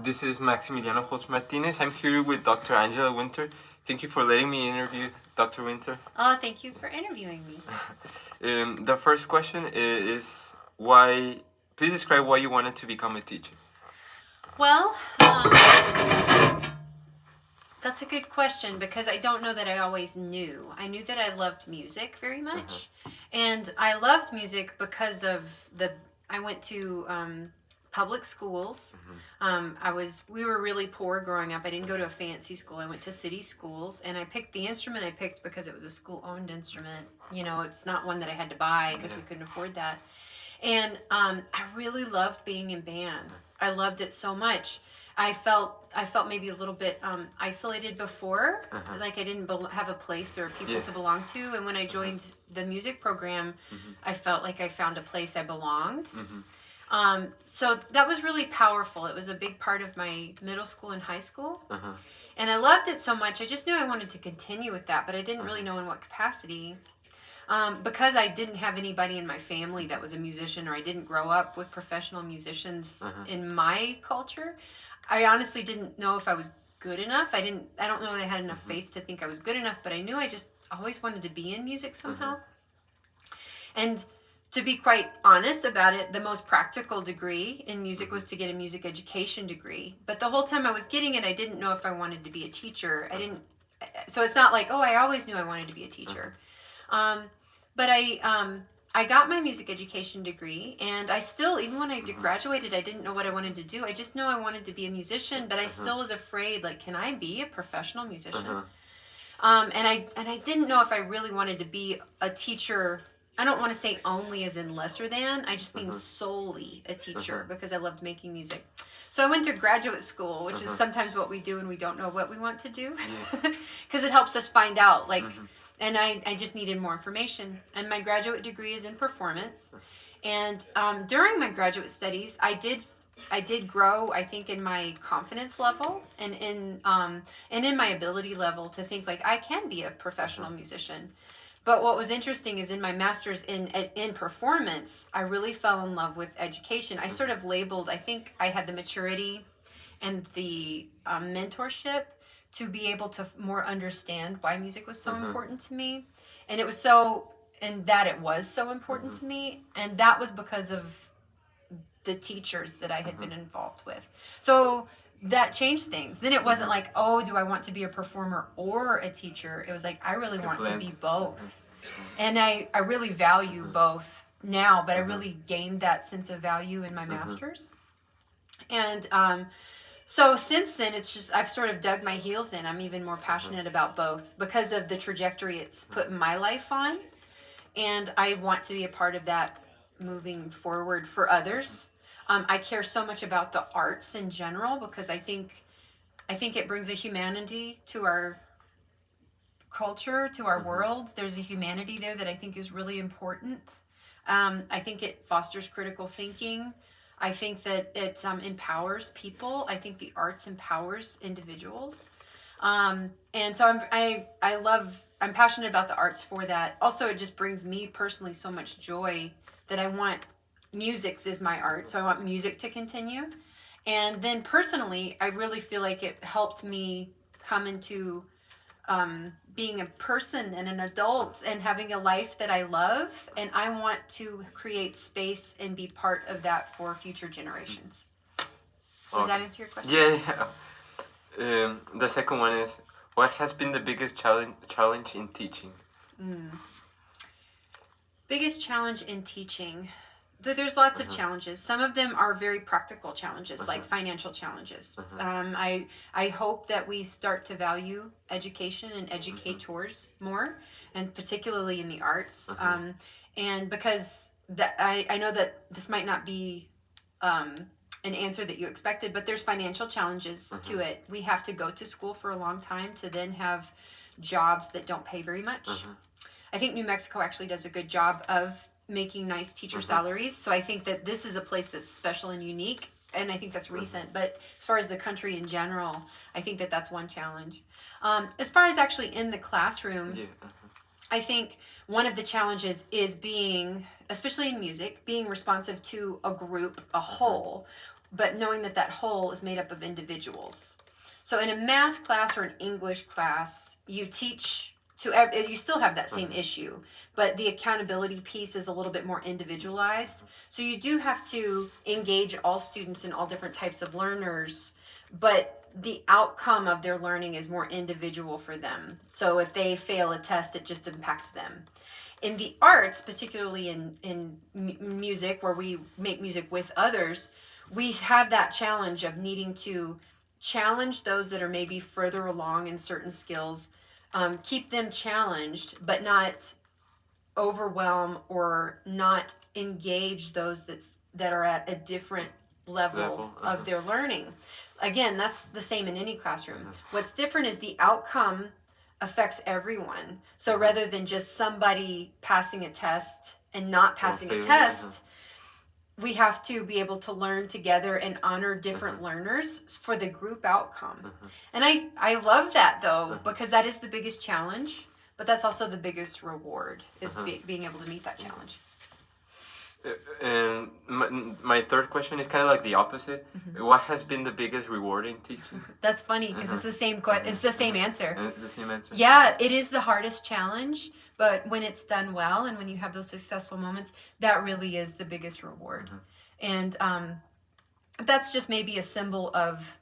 This is Maximiliano Holtz Martinez. I'm here with Dr. Angela Winter. Thank you for letting me interview Dr. Winter. Oh, thank you for interviewing me. The first question is why. Please describe why you wanted to become a teacher. Well, that's a good question because I don't know that I always knew. I knew that I loved music very much, and I loved music because of I went to public schools. We were really poor growing up. I didn't go to a fancy school. I went to city schools, and I picked the instrument I picked because it was a school-owned instrument. You know, it's not one that I had to buy because we couldn't afford that. And I really loved being in band. I loved it so much. I felt maybe a little bit isolated before, like I didn't have a place or people to belong to. And when I joined the music program, I felt like I found a place I belonged. So that was really powerful. It was a big part of my middle school and high school. And I loved it so much. I just knew I wanted to continue with that, but I didn't really know in what capacity. Because I didn't have anybody in my family that was a musician, or I didn't grow up with professional musicians in my culture, I honestly didn't know if I was good enough. I don't know that I had enough faith to think I was good enough, but I knew I just always wanted to be in music somehow. And to be quite honest about it, the most practical degree in music was to get a music education degree. But the whole time I was getting it, I didn't know if I wanted to be a teacher. So it's not like, oh, I always knew I wanted to be a teacher. But I got my music education degree, and I still, even when I graduated, I didn't know what I wanted to do. I just know I wanted to be a musician, but I still was afraid, like, can I be a professional musician? And I didn't know if I really wanted to be a teacher. I don't want to say only as in lesser than. I just mean solely a teacher because I loved making music. So I went to graduate school, which is sometimes what we do when we don't know what we want to do, because it helps us find out, like. And I just needed more information. And my graduate degree is in performance. And during my graduate studies, I did grow, I think, in my confidence level and in my ability level to think like I can be a professional musician. But what was interesting is in my master's in performance, I really fell in love with education. I sort of labeled, I think I had the maturity and the mentorship to be able to more understand why music was so important to me. And it was so important to me. And that was because of the teachers that I had been involved with. So that changed things. Then it wasn't like, oh, do I want to be a performer or a teacher? It was like, I really want to be both. And I really value both now, but I really gained that sense of value in my master's. And so since then, it's just I've sort of dug my heels in. I'm even more passionate about both because of the trajectory it's put my life on. And I want to be a part of that moving forward for others. I care so much about the arts in general because I think it brings a humanity to our culture, to our world. There's a humanity there that I think is really important. I think it fosters critical thinking. I think that it empowers people. I think the arts empowers individuals. And so I'm passionate about the arts for that. Also, it just brings me personally so much joy that I want music is my art. So I want music to continue. And then personally, I really feel like it helped me come into being a person and an adult and having a life that I love. And I want to create space and be part of that for future generations. Does that answer your question? Yeah. The second one is, what has been the biggest challenge in teaching? Biggest challenge in teaching. There's lots of challenges. Some of them are very practical challenges, like financial challenges. I hope that we start to value education and educators more, and particularly in the arts. And because I know that this might not be an answer that you expected, but there's financial challenges to it. We have to go to school for a long time to then have jobs that don't pay very much. I think New Mexico actually does a good job of making nice teacher salaries. So I think that this is a place that's special and unique. And I think that's recent. But as far as the country in general, I think that that's one challenge. As far as actually in the classroom, I think one of the challenges is being, especially in music, being responsive to a group, a whole, but knowing that that whole is made up of individuals. So in a math class or an English class, you teach you still have that same issue, but the accountability piece is a little bit more individualized. So you do have to engage all students and all different types of learners, but the outcome of their learning is more individual for them. So if they fail a test, it just impacts them. In the arts, particularly in music, where we make music with others, we have that challenge of needing to challenge those that are maybe further along in certain skills, keep them challenged, but not overwhelm or not engage those that are at a different level of their learning. Again, that's the same in any classroom. What's different is the outcome affects everyone. So rather than just somebody passing a test and not passing a test, we have to be able to learn together and honor different learners for the group outcome. And I love that though, because that is the biggest challenge, but that's also the biggest reward, is being able to meet that challenge. And my third question is kind of like the opposite. What has been the biggest reward in teaching? That's funny because it's the same it's the same answer. It's the same answer. Yeah, it is the hardest challenge, but when it's done well and when you have those successful moments, that really is the biggest reward. And that's just maybe a symbol of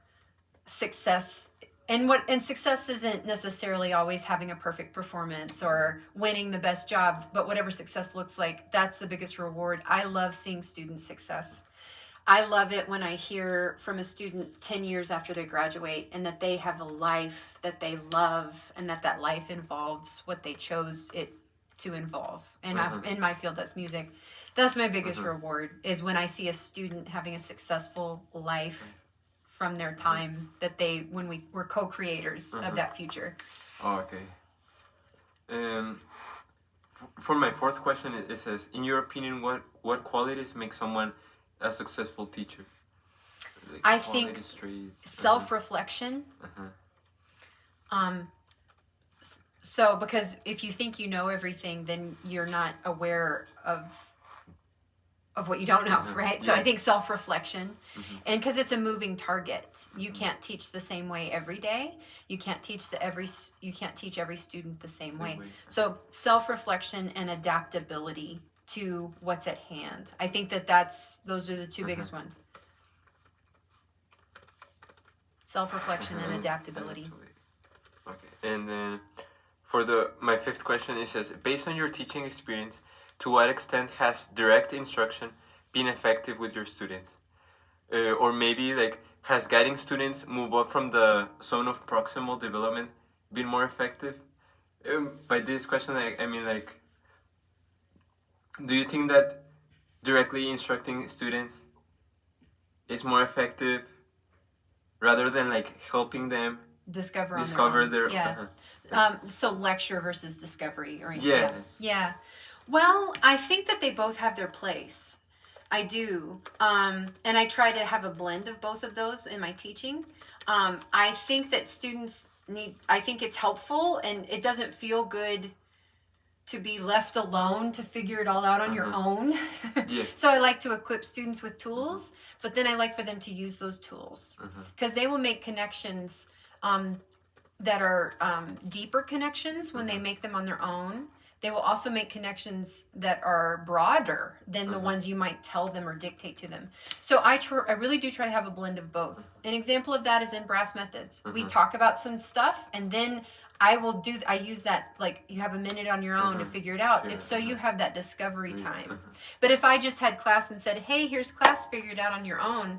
success. And success isn't necessarily always having a perfect performance or winning the best job, but whatever success looks like, that's the biggest reward. I love seeing student success. I love it when I hear from a student 10 years after they graduate and that they have a life that they love and that life involves what they chose it to involve. And in my field, that's music. That's my biggest reward, is when I see a student having a successful life from their time that when we were co-creators of that future. Oh, okay. For my fourth question, it says, in your opinion, what qualities make someone a successful teacher? Like I think traits, self-reflection. So because if you think you know everything, then you're not aware of what you don't know, right? So I think self-reflection, and because it's a moving target, you can't teach the same way every day. You can't teach every student the same way. So self-reflection and adaptability to what's at hand. I think those are the two biggest ones. Self-reflection and adaptability. Okay, and then for my fifth question, it says, based on your teaching experience, to what extent has direct instruction been effective with your students? Or maybe like, has guiding students move up from the zone of proximal development been more effective? By this question, I mean like, do you think that directly instructing students is more effective rather than like helping them discover their so lecture versus discovery, or yeah. Well, I think that they both have their place. I do, and I try to have a blend of both of those in my teaching. I think that students I think it's helpful, and it doesn't feel good to be left alone to figure it all out on your own. So I like to equip students with tools, but then I like for them to use those tools, because they will make connections that are deeper connections when they make them on their own. They will also make connections that are broader than the ones you might tell them or dictate to them. So I really do try to have a blend of both. An example of that is in brass methods. We talk about some stuff, and then I use that, like, you have a minute on your own to figure it out. It's so you have that discovery time. But if I just had class and said, hey, here's class, figure it out on your own,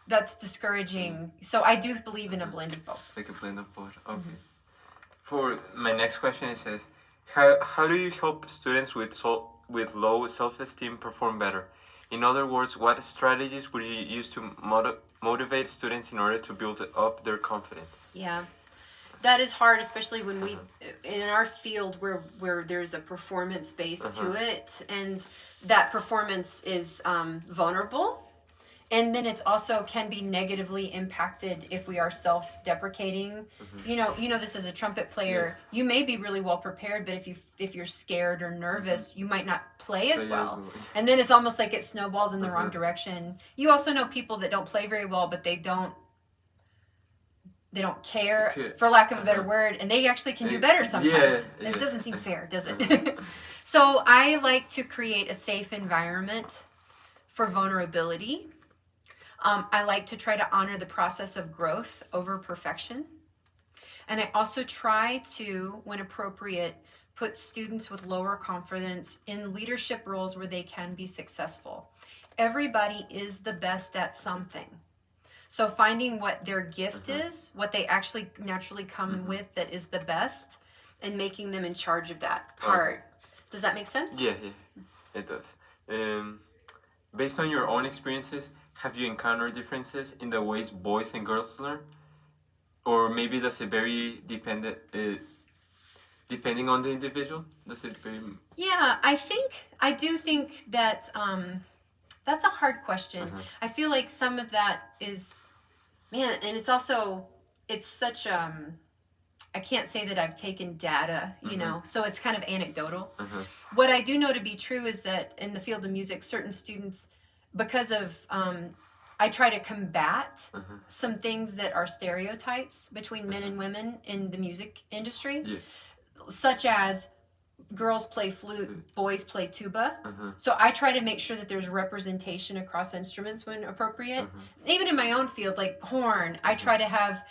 that's discouraging. So I do believe in a blend of both. Like a blend of both. Okay. For my next question, it says, how do you help students with low self-esteem perform better? In other words, what strategies would you use to motivate students in order to build up their confidence? Yeah, that is hard, especially when we, in our field where there's a performance base to it, and that performance is vulnerable. And then it's also can be negatively impacted if we are self-deprecating. This as a trumpet player, you may be really well prepared, but if you're scared or nervous, you might not play as well. And then it's almost like it snowballs in the wrong direction. You also know people that don't play very well, but they don't care, for lack of a better word, and they actually can do better sometimes. It doesn't seem fair, does it? So I like to create a safe environment for vulnerability. I like to try to honor the process of growth over perfection. And I also try to, when appropriate, put students with lower confidence in leadership roles where they can be successful. Everybody is the best at something. So finding what their gift is, what they actually naturally come with that is the best, and making them in charge of that part. Does that make sense? Yeah, it does. Based on your own experiences, have you encountered differences in the ways boys and girls learn? Or maybe does it vary depending on the individual? Does it vary? Yeah, I do think that that's a hard question. I feel like some of that is, man, and it's such I can't say that I've taken data, so it's kind of anecdotal. What I do know to be true is that in the field of music, certain students, because of I try to combat some things that are stereotypes between men and women in the music industry, such as girls play flute, boys play tuba. So I try to make sure that there's representation across instruments when appropriate. Even in my own field, like horn, I try to have,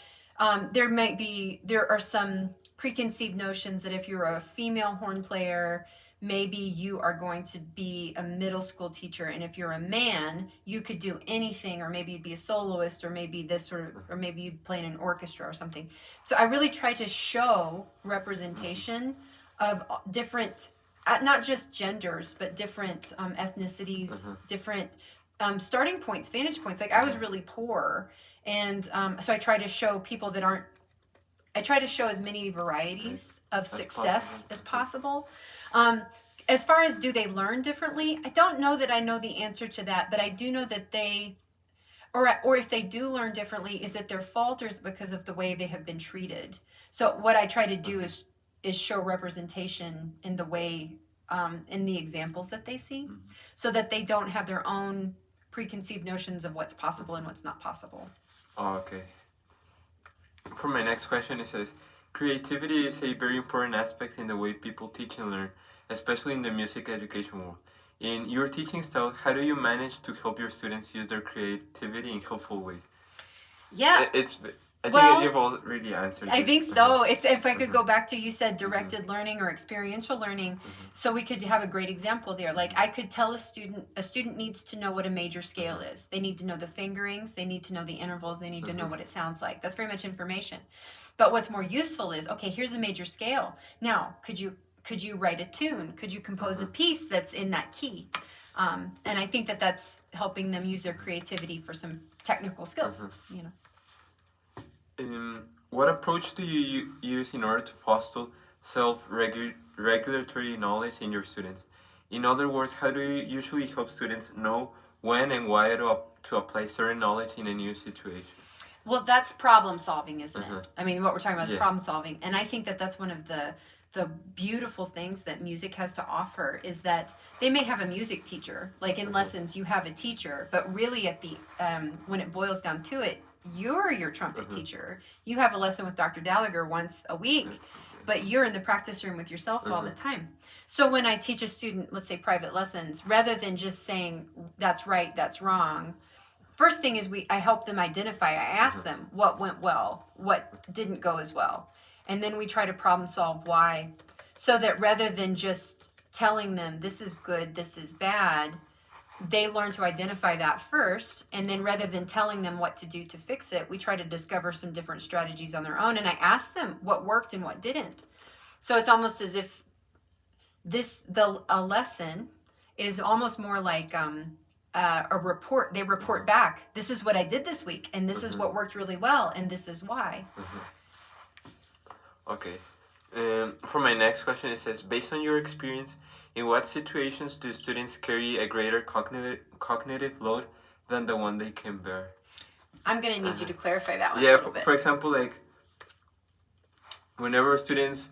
there are some preconceived notions that if you're a female horn player, maybe you are going to be a middle school teacher, and if you're a man, you could do anything, or maybe you'd be a soloist, or maybe this sort of, or maybe you'd play in an orchestra or something. So I really try to show representation of different, not just genders, but different ethnicities, different starting points, vantage points. Like I was really poor, and so I try to show people that aren't. I try to show as many varieties of success as possible. As far as do they learn differently, I don't know that I know the answer to that, but I do know that they, or if they do learn differently, is it their fault or is it because of the way they have been treated? So what I try to do is show representation in the way, in the examples that they see, so that they don't have their own preconceived notions of what's possible and what's not possible. Oh, okay. For my next question, it says, creativity is a very important aspect in the way people teach and learn, especially in the music education world. In your teaching style, how do you manage to help your students use their creativity in helpful ways? Yeah. I think you've already answered. I think so. It's, if I could go back to, you said directed learning or experiential learning, so we could have a great example there. Like I could tell a student needs to know what a major scale is. They need to know the fingerings, they need to know the intervals, they need to know what it sounds like. That's very much information. But what's more useful is, okay, here's a major scale. Now, could you write a tune? Could you compose a piece that's in that key? And I think that that's helping them use their creativity for some technical skills, What approach do you use in order to foster self-regulatory knowledge in your students? In other words, how do you usually help students know when and why to apply certain knowledge in a new situation? Well, that's problem solving, isn't it? I mean, what we're talking about is problem solving. And I think that that's one of the beautiful things that music has to offer, is that they may have a music teacher, like in lessons you have a teacher, but really at the when it boils down to it, you're your trumpet teacher. You have a lesson with Dr. Gallagher once a week, but you're in the practice room with yourself all the time. So when I teach a student, let's say private lessons, rather than just saying that's right, that's wrong, first thing is I help them identify. I ask them what went well, what didn't go as well. And then we try to problem solve why, so that rather than just telling them this is good, this is bad, they learn to identify that first. And then rather than telling them what to do to fix it, we try to discover some different strategies on their own. And I ask them what worked and what didn't. So it's almost as if a lesson is almost more like a report. They report back, this is what I did this week, and this is what worked really well, and this is why. Okay. For my next question, it says, based on your experience, in what situations do students carry a greater cognitive load than the one they can bear. I'm going to need you to clarify that one a Yeah, little bit. for example, like whenever students,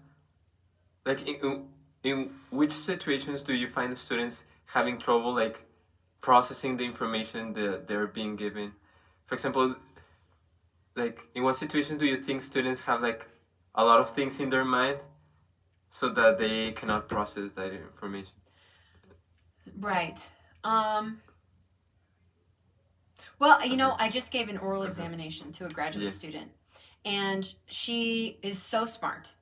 like in which situations do you find the students having trouble like processing the information that they're being given? For example, like in what situation do you think students have like a lot of things in their mind so that they cannot process that information? Right. Well, you know, I just gave an oral examination to a graduate student, and she is so smart,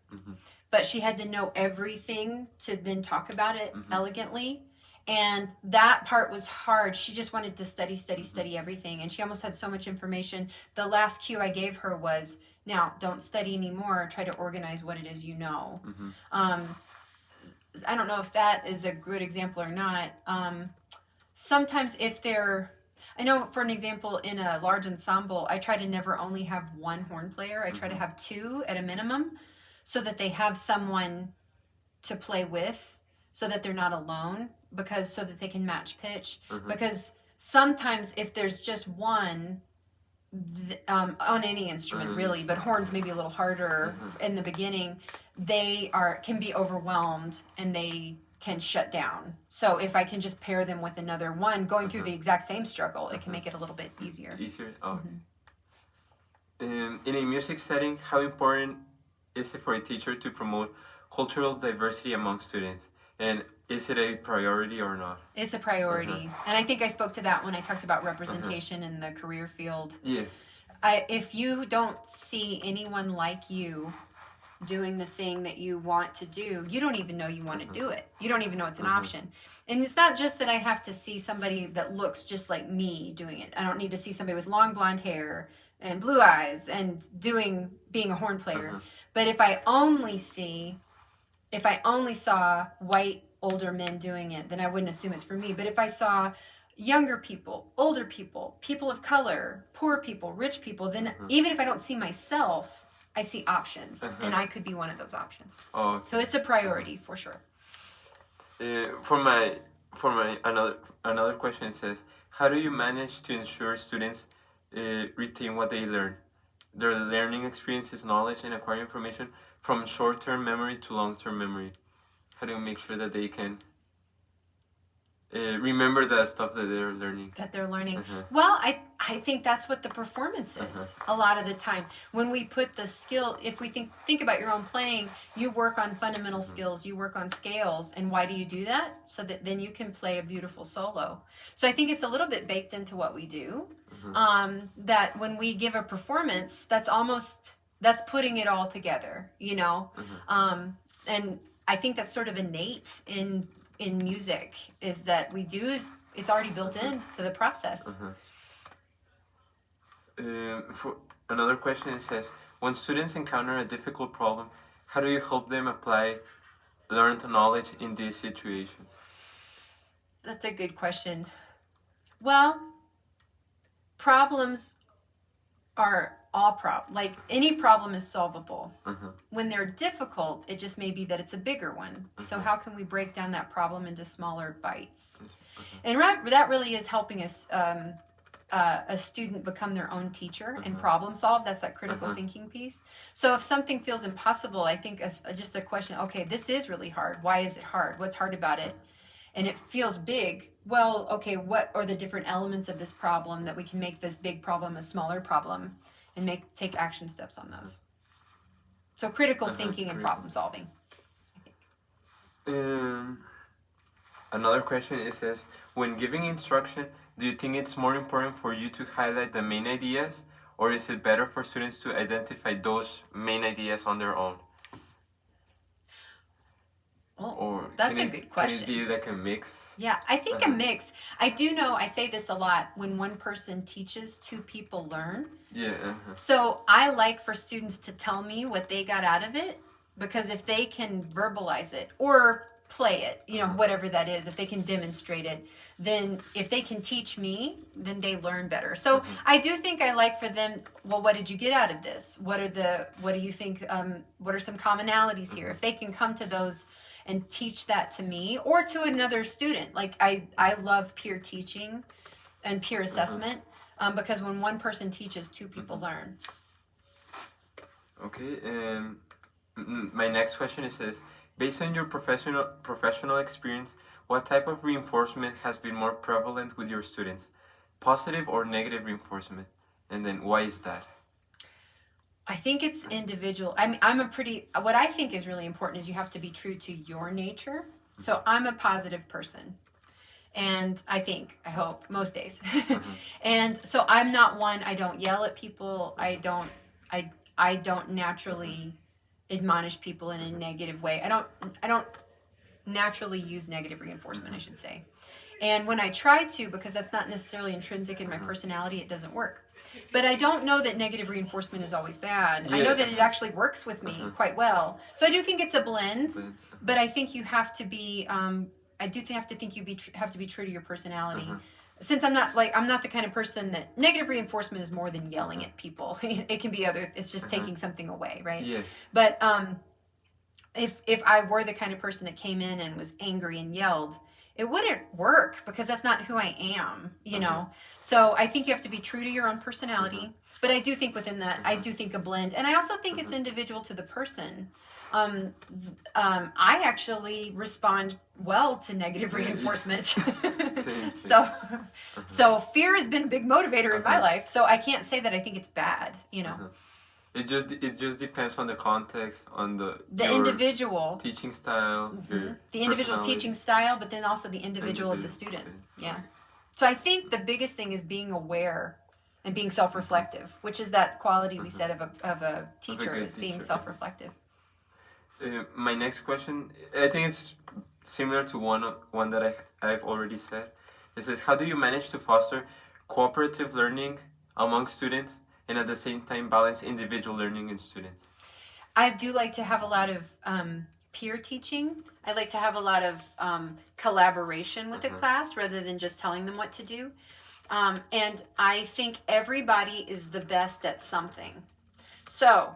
but she had to know everything to then talk about it elegantly. And that part was hard. She just wanted to study everything. And she almost had so much information. The last cue I gave her was, now don't study anymore. Try to organize what it is you know. I don't know if that is a good example or not. Sometimes if they're, I know for an example, in a large ensemble, I try to never only have one horn player. I try to have two at a minimum so that they have someone to play with so that they're not alone, because so that they can match pitch. Because sometimes if there's just one, on any instrument really, but horns maybe a little harder in the beginning, they can be overwhelmed and they can shut down. So if I can just pair them with another one going through the exact same struggle, it can make it a little bit easier. Oh. In a music setting, how important is it for a teacher to promote cultural diversity among students? And is it a priority or not? It's a priority. And I think I spoke to that when I talked about representation in the career field. Yeah. If you don't see anyone like you doing the thing that you want to do, you don't even know you want to do it. You don't even know it's an option. And it's not just that I have to see somebody that looks just like me doing it. I don't need to see somebody with long blonde hair and blue eyes and being a horn player. But if I only saw white older men doing it, then I wouldn't assume it's for me. But if I saw younger people, older people, people of color, poor people, rich people, then even if I don't see myself, I see options, and I could be one of those options. Oh, okay. So it's a priority for sure. For my another question, it says, how do you manage to ensure students retain what they learn? Their learning experiences, knowledge, and acquire information from short-term memory to long-term memory. How do you make sure that they can remember the stuff that they're learning? Well, I think that's what the performance is a lot of the time. When we put the skill, if we think about your own playing, you work on fundamental skills, you work on scales. And why do you do that? So that then you can play a beautiful solo. So I think it's a little bit baked into what we do. That when we give a performance, that's putting it all together, you know? And I think that's sort of innate in music, is that it's already built into the process. For another question, it says, when students encounter a difficult problem, how do you help them apply learned knowledge in these situations? That's a good question. Well, problems are like any problem is solvable. When they're difficult, it just may be that it's a bigger one. So how can we break down that problem into smaller bites? And that really is helping us a student become their own teacher and problem solve. That's that critical thinking piece. So if something feels impossible, I think just a question, okay, this is really hard. Why is it hard? What's hard about it? And it feels big. Well, okay, what are the different elements of this problem that we can make this big problem a smaller problem and take action steps on those? So critical thinking and problem solving, I think. Another question, it says, when giving instruction, do you think it's more important for you to highlight the main ideas, or is it better for students to identify those main ideas on their own? Well, that's a good question. Can it be like a mix? Yeah, I think a mix. I do know, I say this a lot, when one person teaches, two people learn. Yeah. So I like for students to tell me what they got out of it, because if they can verbalize it or play it, you know, whatever that is, if they can demonstrate it, then if they can teach me, then they learn better. So I do think I like for them, well, what did you get out of this? What do you think, what are some commonalities here? If they can come to those and teach that to me or to another student. Like I love peer teaching. and peer assessment, because when one person teaches, two people learn. Okay. My next question is this: based on your professional experience, what type of reinforcement has been more prevalent with your students, positive or negative reinforcement, and then why is that? I think it's individual. I mean, what I think is really important is you have to be true to your nature. So I'm a positive person. And I hope, most days. And so I'm not one, I don't yell at people. I don't naturally admonish people in a negative way. I don't naturally use negative reinforcement, I should say. And when I try to, because that's not necessarily intrinsic in my personality, it doesn't work. But I don't know that negative reinforcement is always bad. I know that it actually works with me quite well. So I do think it's a blend, but I think you have to be. I do have to think have to be true to your personality. Since I'm not the kind of person that negative reinforcement is more than yelling at people. It can be other. It's just taking something away, right? Yeah. But if I were the kind of person that came in and was angry and yelled, it wouldn't work because that's not who I am, you know. So I think you have to be true to your own personality, but I do think within that, I do think a blend, and I also think it's individual to the person. I actually respond well to negative reinforcement. Same. So fear has been a big motivator in my life. So I can't say that I think it's bad, you know. It just depends on the context, on the individual teaching style, the individual teaching style, but then also the individual of the student. Yeah. So I think the biggest thing is being aware and being self-reflective, which is that quality we said of a teacher is being self-reflective. My next question, I think it's similar to one that I've already said. It says, how do you manage to foster cooperative learning among students and at the same time balance individual learning in students? I do like to have a lot of peer teaching. I like to have a lot of collaboration with the class rather than just telling them what to do. And I think everybody is the best at something. So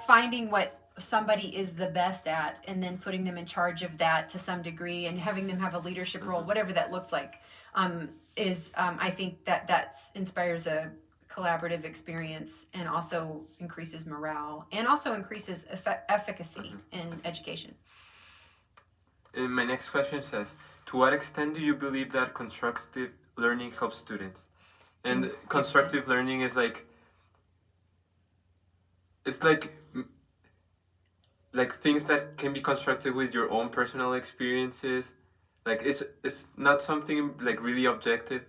finding what somebody is the best at and then putting them in charge of that to some degree and having them have a leadership role, whatever that looks like, I think that inspires a collaborative experience and also increases morale and also increases efficacy in education. And my next question says, to what extent do you believe that constructive learning helps students? And constructive learning is it's like things that can be constructed with your own personal experiences. Like it's not something like really objective.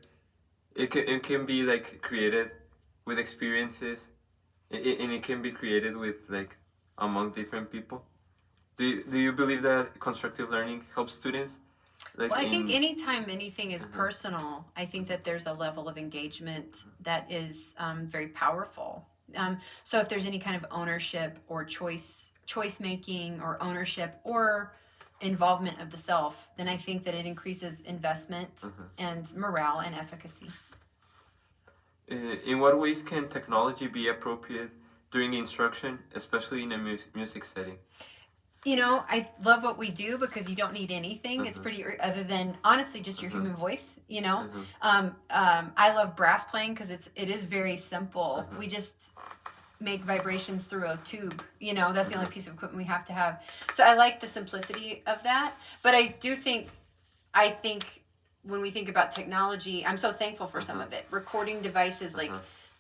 It can be like created with experiences, and it can be created with like among different people. Do you believe that constructive learning helps students? Well, I think anytime anything is personal, I think that there's a level of engagement that is very powerful. So if there's any kind of ownership or choice making or ownership or involvement of the self, then I think that it increases investment and morale and efficacy. In what ways can technology be appropriate during instruction, especially in a music setting? You know, I love what we do because you don't need anything. It's pretty, other than honestly just your human voice. You know, I love brass playing because it is very simple. We just make vibrations through a tube. You know, that's the only piece of equipment we have to have. So I like the simplicity of that. But I think when we think about technology, I'm so thankful for some of it. Recording devices like.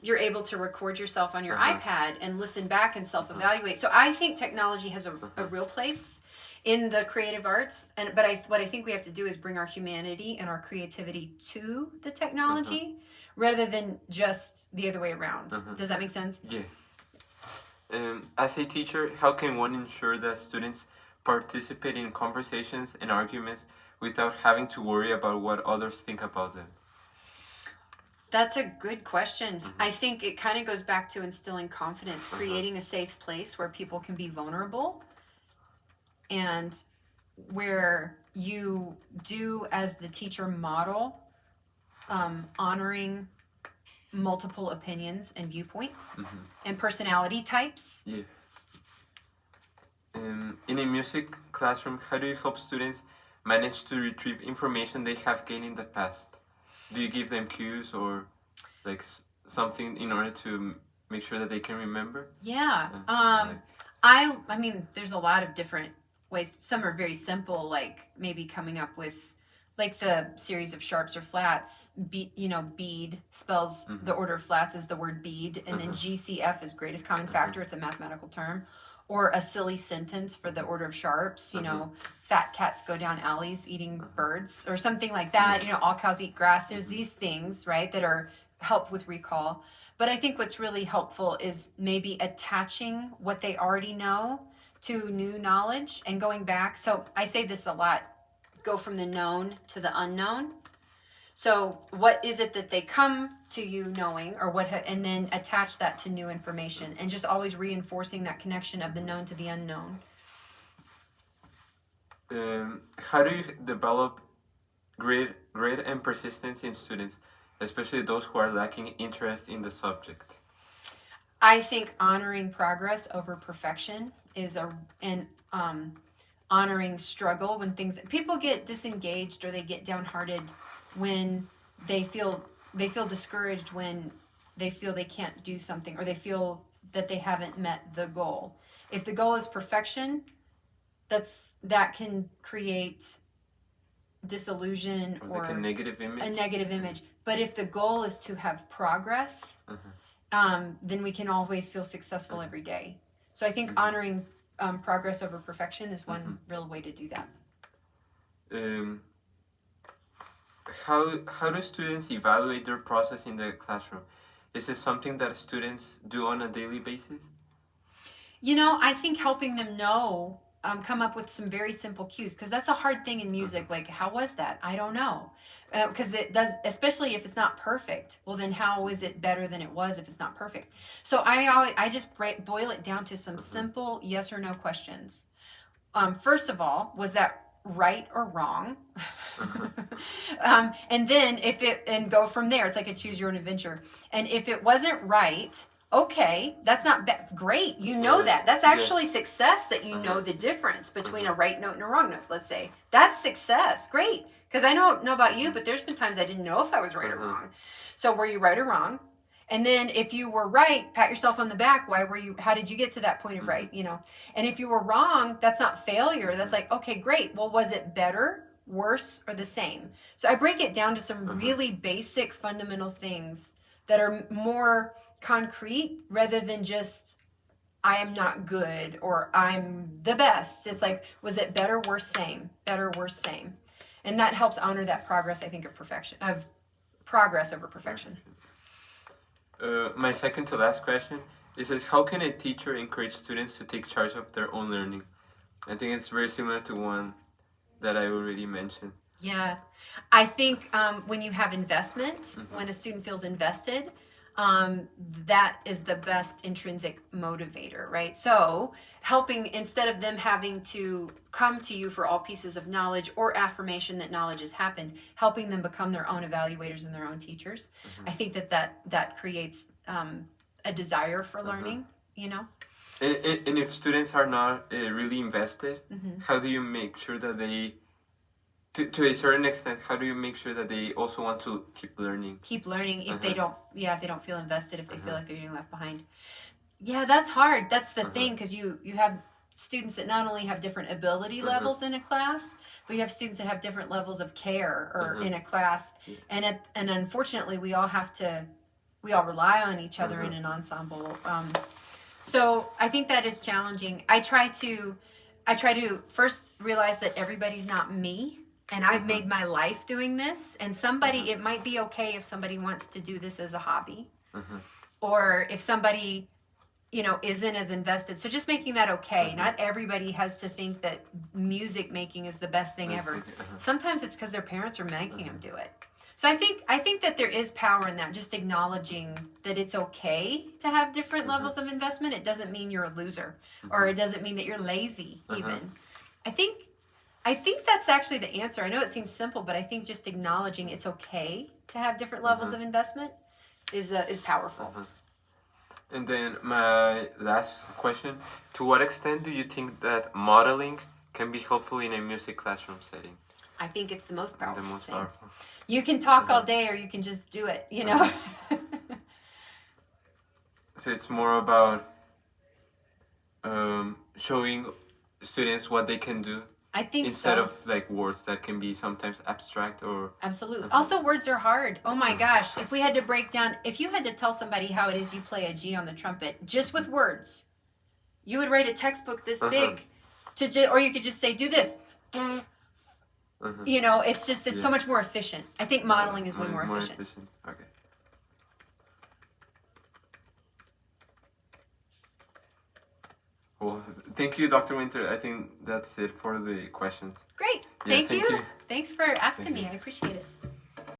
You're able to record yourself on your iPad and listen back and self-evaluate. So I think technology has a real place in the creative arts. But what I think we have to do is bring our humanity and our creativity to the technology rather than just the other way around. Does that make sense? Yeah. As a teacher, how can one ensure that students participate in conversations and arguments without having to worry about what others think about them? That's a good question. I think it kind of goes back to instilling confidence, creating a safe place where people can be vulnerable and where you do, as the teacher, model honoring multiple opinions and viewpoints and personality types. Yeah. In a music classroom, how do you help students manage to retrieve information they have gained in the past? Do you give them cues or like something in order to make sure that they can remember? Yeah. Like, I mean, there's a lot of different ways. Some are very simple, like maybe coming up with like the series of sharps or flats. Bead spells the order of flats as the word bead, and then GCF is greatest common factor. It's a mathematical term. Or a silly sentence for the order of sharps, fat cats go down alleys eating birds, or something like that. All cows eat grass. There's these things, right, that are help with recall. But I think what's really helpful is maybe attaching what they already know to new knowledge and going back. So I say this a lot, go from the known to the unknown. So what is it that they come to you knowing, or what, and then attach that to new information, and just always reinforcing that connection of the known to the unknown. How do you develop grit and persistence in students, especially those who are lacking interest in the subject? I think honoring progress over perfection is honoring struggle when people get disengaged or they get downhearted when they feel discouraged when they feel they can't do something, or they feel that they haven't met the goal. If the goal is perfection, that can create disillusion or like a negative image. But if the goal is to have progress, then we can always feel successful every day. So I think honoring progress over perfection is one real way to do that. How do students evaluate their process in the classroom? Is it something that students do on a daily basis? I think helping them know, come up with some very simple cues, because that's a hard thing in music. Like, how was that? I don't know. Because it does, especially if it's not perfect. Well, then how is it better than it was if it's not perfect? So I just boil it down to some simple yes or no questions. First of all, was that right or wrong? And then and go from there. It's like a choose your own adventure. And if it wasn't right, okay, that's not great. You know that. That's actually success, that you know the difference between a right note and a wrong note, let's say. That's success. Great. Because I don't know about you, but there's been times I didn't know if I was right or wrong. So were you right or wrong? And then if you were right, pat yourself on the back. How did you get to that point of right? And if you were wrong, that's not failure. That's like, okay, great. Well, was it better, worse, or the same? So I break it down to some really basic fundamental things that are more concrete rather than just I am not good or I'm the best. It's like, was it better, worse, same? Better, worse, same. And that helps honor that progress, I think, of progress over perfection. My second to last question is how can a teacher encourage students to take charge of their own learning? I think it's very similar to one that I already mentioned. Yeah. I think when you have investment, when a student feels invested, that is the best intrinsic motivator, right? So helping, instead of them having to come to you for all pieces of knowledge or affirmation that knowledge has happened, helping them become their own evaluators and their own teachers. I think that creates a desire for learning, And if students are not really invested, how do you make sure that they, to a certain extent, how do you make sure that they also want to keep learning? If they don't feel invested, if they feel like they're getting left behind. Yeah, that's hard. That's the thing, because you have students that not only have different ability levels in a class, but you have students that have different levels of care or in a class. And unfortunately, we all rely on each other in an ensemble. So I think that is challenging. I try to first realize that everybody's not me. And I've made my life doing this. And it might be okay if somebody wants to do this as a hobby. Or if somebody, isn't as invested. So just making that okay. Not everybody has to think that music making is the best thing ever. Sometimes it's because their parents are making them do it. So I think that there is power in that, just acknowledging that it's okay to have different levels of investment. It doesn't mean you're a loser, or it doesn't mean that you're lazy even. I think that's actually the answer. I know it seems simple, but I think just acknowledging it's okay to have different levels of investment is powerful. And then my last question, to what extent do you think that modeling can be helpful in a music classroom setting? I think it's the most powerful The most thing. powerful. You can talk all day, or you can just do it. You know. So it's more about showing students what they can do. I think instead so. of like words that can be sometimes abstract or. Absolutely. Also, words are hard. Oh my gosh! If we had to break down, if you had to tell somebody how it is you play a G on the trumpet just with words, you would write a textbook this big, or you could just say, "Do this." You know, it's so much more efficient. I think modeling is way more efficient. Okay. Well, thank you, Dr. Winter. I think that's it for the questions. Great. Yeah, Thank you. Thanks for asking me. I appreciate it.